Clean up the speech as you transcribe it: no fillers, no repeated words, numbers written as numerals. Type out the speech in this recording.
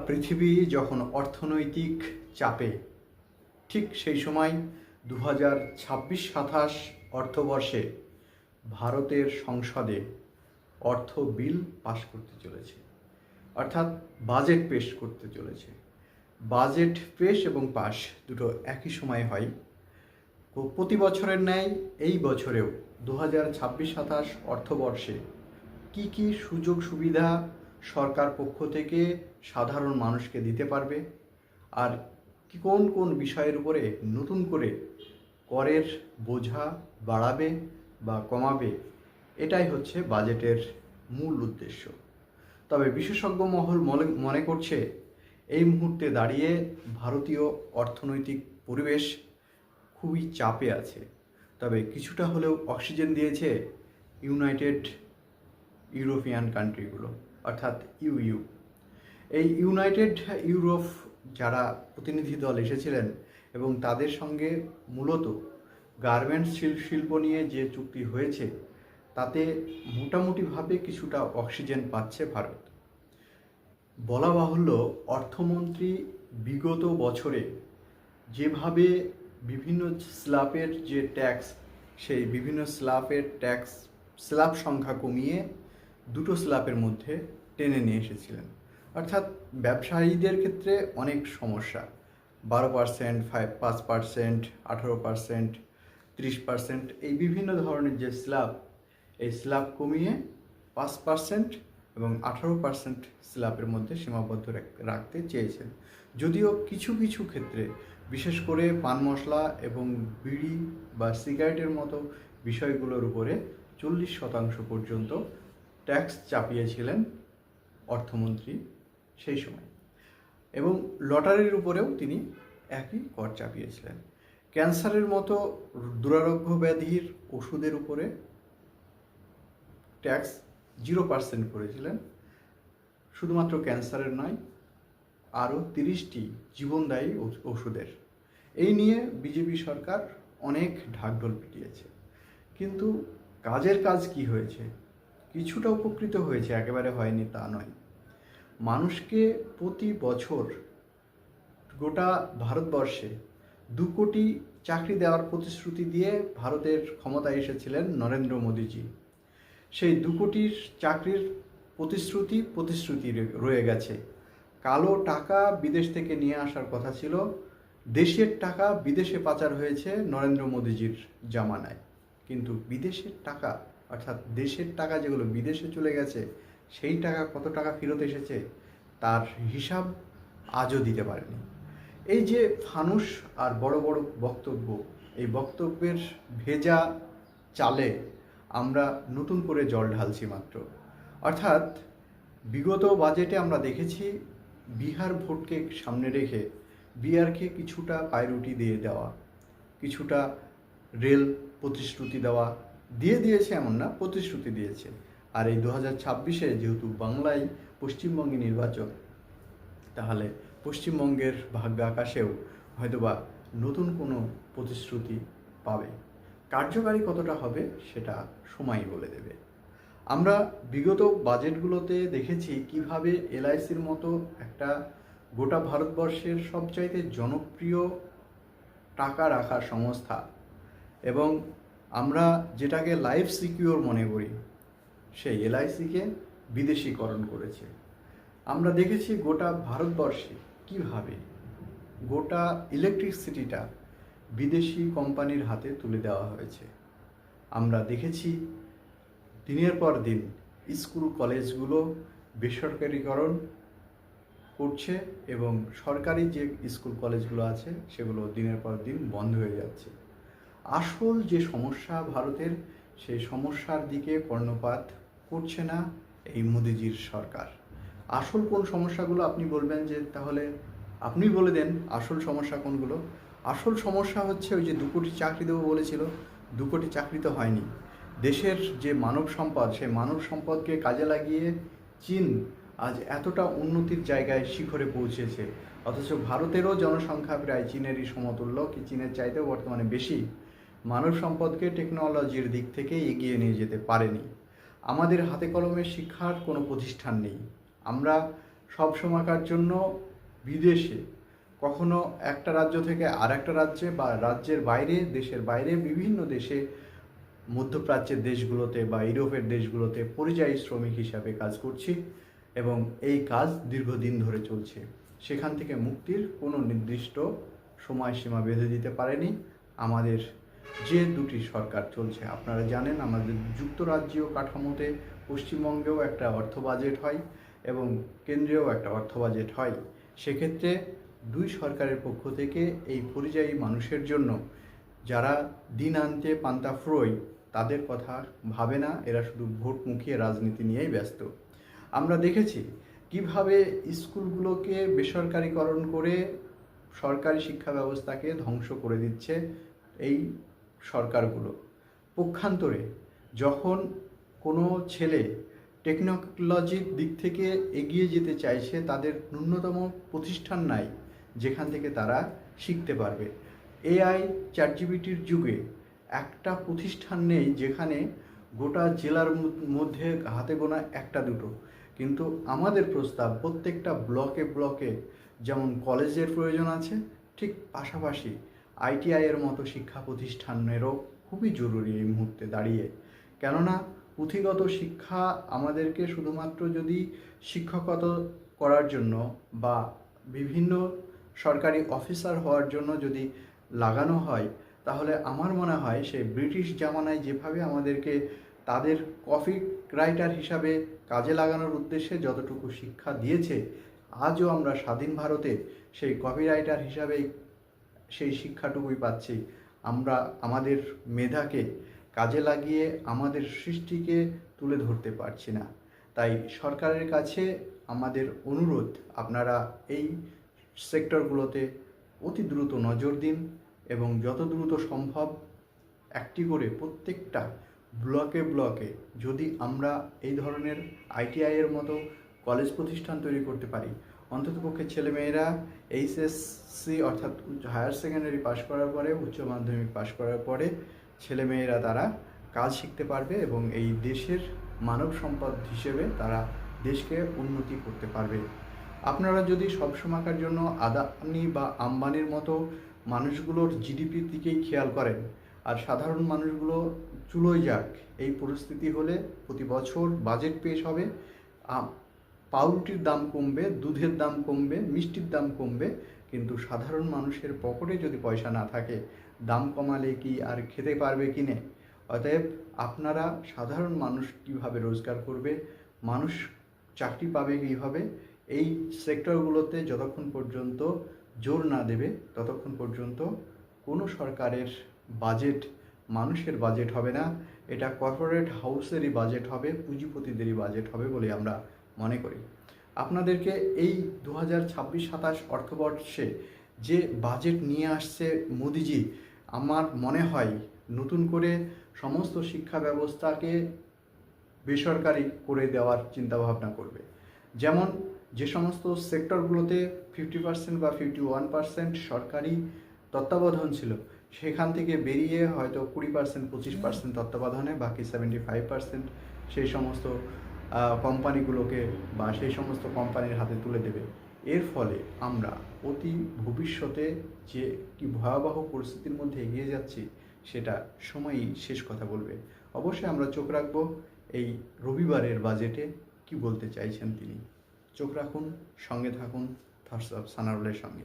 পৃথিবী যখন অর্থনৈতিক চাপে, ঠিক সেই সময় 2026-27 অর্থবর্ষে ভারতের সংসদে অর্থ বিল পাশ করতে চলেছে, অর্থাৎ বাজেট পেশ করতে চলেছে। বাজেট পেশ এবং পাশ দুটো একই সময় হয়। প্রতি বছরের ন্যায় এই বছরেও 2026-27 অর্থবর্ষে কি কি সুযোগ সুবিধা সরকার পক্ষ থেকে সাধারণ মানুষকে দিতে পারবে, আর কোন কোন বিষয়ের উপরে নতুন করে করের বোঝা বাড়াবে বা কমাবে, এটাই হচ্ছে বাজেটের মূল উদ্দেশ্য। তবে বিশেষজ্ঞ মহল মনে করছে এই মুহূর্তে দাঁড়িয়ে ভারতীয় অর্থনৈতিক পরিবেশ খুবই চাপে আছে। তবে কিছুটা হলেও অক্সিজেন দিয়েছে ইউনাইটেড ইউরোপিয়ান কান্ট্রিগুলো, অর্থাৎ ইউইউ। এই ইউনাইটেড ইউরোপ যারা প্রতিনিধি দল এসেছিলেন এবং তাদের সঙ্গে মূলত গার্মেন্টস শিল্প নিয়ে যে চুক্তি হয়েছে, তাতে মোটামুটিভাবে কিছুটা অক্সিজেন পাচ্ছে ভারত। বলা বাহুল্য, অর্থমন্ত্রী বিগত বছরে যেভাবে বিভিন্ন স্ল্যাবের যে ট্যাক্স, সেই বিভিন্ন স্ল্যাবের ট্যাক্স স্ল্যাব সংখ্যা কমিয়ে দুটো স্ল্যাবের মধ্যে টেনে নিয়ে এসেছিলেন। অর্থাৎ ব্যবসায়ীদের ক্ষেত্রে অনেক সমস্যা, 12%, 5%, 18%, 30%, এই বিভিন্ন ধরনের যে স্ল্যাব, এই স্ল্যাব কমিয়ে 5% এবং 18% স্ল্যাবের মধ্যে সীমাবদ্ধ রাখতে চেয়েছেন। যদিও কিছু কিছু ক্ষেত্রে, বিশেষ করে পান মশলা এবং বিড়ি বা সিগারেটের মতো বিষয়গুলোর উপরে 40% পর্যন্ত ট্যাক্স চাপিয়েছিলেন অর্থমন্ত্রী সেই সময়, এবং লটারির উপরেও তিনি একই কর চাপিয়েছিলেন। ক্যান্সারের মতো দুরারোগ্য ব্যাধির ওষুধের উপরে ট্যাক্স 0% করেছিলেন। শুধুমাত্র ক্যান্সারের নয়, আরও 30টি জীবনদায়ী ওষুধের। এই নিয়ে বিজেপি সরকার অনেক ঢাকঢোল পিটিয়েছে, কিন্তু কাজের কাজ কি হয়েছে? কিছুটা উপকৃত হয়েছে, একেবারে হয়নি তা নয়। মানুষকে প্রতি বছর গোটা ভারতবর্ষে 2 কোটি চাকরি দেওয়ার প্রতিশ্রুতি দিয়ে ভারতের ক্ষমতায় এসেছিলেন নরেন্দ্র মোদীজি। সেই 2 কোটির চাকরির প্রতিশ্রুতি রয়ে গেছে। কালো টাকা বিদেশ থেকে নিয়ে আসার কথা ছিল, দেশের টাকা বিদেশে পাচার হয়েছে নরেন্দ্র মোদীজির জামানায়। কিন্তু বিদেশের টাকা, অর্থাৎ দেশের টাকা যেগুলো বিদেশে চলে গেছে, সেই টাকা কত টাকা ফেরত এসেছে তার হিসাব আজও দিতে পারেনি। এই যে ফানুস আর বড় বড় বক্তব্য, এই বক্তব্যের ভেজা চালে আমরা নতুন করে জল ঢালছি মাত্র। অর্থাৎ বিগত বাজেটে আমরা দেখেছি বিহার ভোটকে সামনে রেখে বিহারকে কিছুটা পায়রুটি দিয়ে দেওয়া, কিছুটা রেল প্রতিশ্রুতি দেওয়া, দিয়েছে এমন না, প্রতিশ্রুতি দিয়েছে। আর এই 2026-এ যেহেতু বাংলায় পশ্চিমবঙ্গে নির্বাচন, তাহলে পশ্চিমবঙ্গের ভাগ্য আকাশেও হয়তোবা নতুন কোনো প্রতিশ্রুতি পাবে। কার্যকারী কতটা হবে সেটা সময়ই বলে দেবে। আমরা বিগত বাজেটগুলোতে দেখেছি কিভাবে এলআইসির মতো একটা গোটা ভারতবর্ষের সবচাইতে জনপ্রিয় টাকা রাখার সংস্থা, এবং আমরা যেটাকে লাইফ সিকিউর মনে করি, সেই এলআইসিকে বিদেশিকরণ করেছে। আমরা দেখেছি গোটা ভারতবর্ষে কিভাবে গোটা ইলেকট্রিসিটিটা বিদেশি কোম্পানির হাতে তুলে দেওয়া হয়েছে। আমরা দেখেছি দিনের পর দিন স্কুল কলেজগুলো বেসরকারিকরণ করছে, এবং সরকারি যে স্কুল কলেজগুলো আছে সেগুলো দিনের পর দিন বন্ধ হয়ে যাচ্ছে। আসল যে সমস্যা ভারতের, সেই সমস্যার দিকে কর্ণপাত করছে না এই মোদিজির সরকার। আসল কোন সমস্যাগুলো আপনি বলবেন, যে তাহলে আপনি বলে দেন আসল সমস্যা কোনগুলো? আসল সমস্যা হচ্ছে ওই যে 2 কোটি চাকরি দেবো বলেছিল, 2 কোটি চাকরি তো হয়নি। দেশের যে মানব সম্পদ, সেই মানব সম্পদকে কাজে লাগিয়ে চীন আজ এতটা উন্নতির জায়গায় শিখরে পৌঁছেছে, অথচ ভারতেরও জনসংখ্যা প্রায় চীনেরই সমতুল্য, কি চীনের চাইতেও বর্তমানে বেশি। মানব সম্পদকে টেকনোলজির দিক থেকে এগিয়ে নিয়ে যেতে পারেনি। আমাদের হাতে কলমে শিক্ষার কোনো প্রতিষ্ঠান নেই। আমরা সব সময়কার জন্য বিদেশে, কখনো একটা রাজ্য থেকে আর একটা রাজ্যে বা রাজ্যের বাইরে, দেশের বাইরে বিভিন্ন দেশে, মধ্যপ্রাচ্যের দেশগুলোতে বা ইউরোপের দেশগুলোতে পরিযায়ী শ্রমিক হিসাবে কাজ করছি এবং এই কাজ দীর্ঘদিন ধরে চলছে। সেখান থেকে মুক্তির কোনো নির্দিষ্ট সময়সীমা বেঁধে দিতে পারেনি আমাদের যে দুটি সরকার চলছে। আপনারা জানেন আমাদের যুক্তরাজ্যীয় কাঠামোতে পশ্চিমবঙ্গেও একটা অর্থ বাজেট হয় এবং কেন্দ্রেও একটা অর্থ বাজেট হয়। সেক্ষেত্রে দুই সরকারের পক্ষ থেকে এই পরিযায়ী মানুষের জন্য যারা দিন আনতে পান্তা ফুরোয় তাদের কথা ভাবে না, এরা শুধু ভোট মুখিয়ে রাজনীতি নিয়েই ব্যস্ত। আমরা দেখেছি কিভাবে স্কুলগুলোকে বেসরকারিকরণ করে সরকারি শিক্ষা ব্যবস্থাকে ধ্বংস করে দিচ্ছে এই সরকারগুলো। পক্ষান্তরে যখন কোনো ছেলে টেকনোলজির দিক থেকে এগিয়ে যেতে চাইছে, তাদের ন্যূনতম প্রতিষ্ঠান নাই যেখান থেকে তারা শিখতে পারবে। এআই চ্যাটজিপিটির যুগে একটা প্রতিষ্ঠান নেই যেখানে গোটা জেলার মধ্যে হাতে গোনা একটা দুটো, কিন্তু আমাদের প্রস্তাব প্রত্যেকটা ব্লকে ব্লকে যেমন কলেজের প্রয়োজন আছে, ঠিক পাশাপাশি আইটিআইয়ের মতো শিক্ষা প্রতিষ্ঠানেরও খুবই জরুরি এই মুহূর্তে দাঁড়িয়ে। কেননা পুঁথিগত শিক্ষা আমাদেরকে শুধুমাত্র যদি শিক্ষকতা করার জন্য বা বিভিন্ন সরকারি অফিসার হওয়ার জন্য যদি লাগানো হয়, তাহলে আমার মনে হয় সেই ব্রিটিশ জামানায় যেভাবে আমাদেরকে তাদের কপি রাইটার হিসাবে কাজে লাগানোর উদ্দেশ্যে যতটুকু শিক্ষা দিয়েছে, আজও আমরা স্বাধীন ভারতে সেই কপিরাইটার হিসাবেই সেই শিক্ষাটুকুই পাচ্ছি। আমরা আমাদের মেধাকে কাজে লাগিয়ে আমাদের সৃষ্টিকে তুলে ধরতে পারছি না। তাই সরকারের কাছে আমাদের অনুরোধ, আপনারা এই সেক্টরগুলোতে অতি দ্রুত নজর দিন এবং যত দ্রুত সম্ভব একটি করে প্রত্যেকটা ব্লকে ব্লকে যদি আমরা এই ধরনের আইটিআইয়ের মতো কলেজ প্রতিষ্ঠান তৈরি করতে পারি, অন্ততপক্ষে ছেলেমেয়েরা এইচএসসি অর্থাৎ হায়ার সেকেন্ডারি পাশ করার পরে, উচ্চ মাধ্যমিক পাশ করার পরে ছেলেমেয়েরা তারা কাজ শিখতে পারবে এবং এই দেশের মানব সম্পদ হিসেবে তারা দেশকে উন্নতি করতে পারবে। আপনারা যদি সবসময়কার জন্য আদানি বা আম্বানির মতো মানুষগুলোর জিডিপির দিকেই খেয়াল করেন আর সাধারণ মানুষগুলো চুলোয় যাক, এই পরিস্থিতি হলে প্রতি বছর বাজেট পেশ হবে, পাউরুটির দাম কমবে, দুধের দাম কমবে, মিষ্টির দাম কমবে, কিন্তু সাধারণ মানুষের পকেটে যদি পয়সা না থাকে, দাম কমালে কি আর খেতে পারবে কিনে? অতএব আপনারা সাধারণ মানুষ কিভাবে রোজগার করবে, মানুষ চাকরি পাবে কীভাবে, এই সেক্টরগুলোতে যতক্ষণ পর্যন্ত জোর না দেবে ততক্ষণ পর্যন্ত কোনো সরকারের বাজেট মানুষের বাজেট হবে না। এটা কর্পোরেট হাউসেরই বাজেট হবে, পুঁজিপতিদেরই বাজেট হবে বলে আমরা মনে করি। আপনাদেরকে এই 2026-27 অর্থবর্ষে যে বাজেট নিয়ে আসছে মোদিজি, আমার মনে হয় নতুন করে সমস্ত শিক্ষা ব্যবস্থাকে বেসরকারি করে দেওয়ার চিন্তাভাবনা করবে। যেমন যে সমস্ত সেক্টরগুলোতে 50% বা 51% সরকারি তত্ত্বাবধান ছিল, সেখান থেকে বেরিয়ে হয়তো 20% 25% তত্ত্বাবধানে, বাকি 75% সেই সমস্ত কোম্পানিগুলোকে বা সেই সমস্ত কোম্পানির হাতে তুলে দেবে। এর ফলে আমরা অতি ভবিষ্যতে যে কি ভয়াবহ পরিস্থিতির মধ্যে এগিয়ে যাচ্ছি সেটা সময়ই শেষ কথা বলবে। অবশ্যই আমরা চোখ রাখবো এই রবিবারের বাজেটে কি বলতে চাইছেন তিনি। চোখ রাখুন, সঙ্গে থাকুন থাটস অফ সানারুলের সঙ্গে।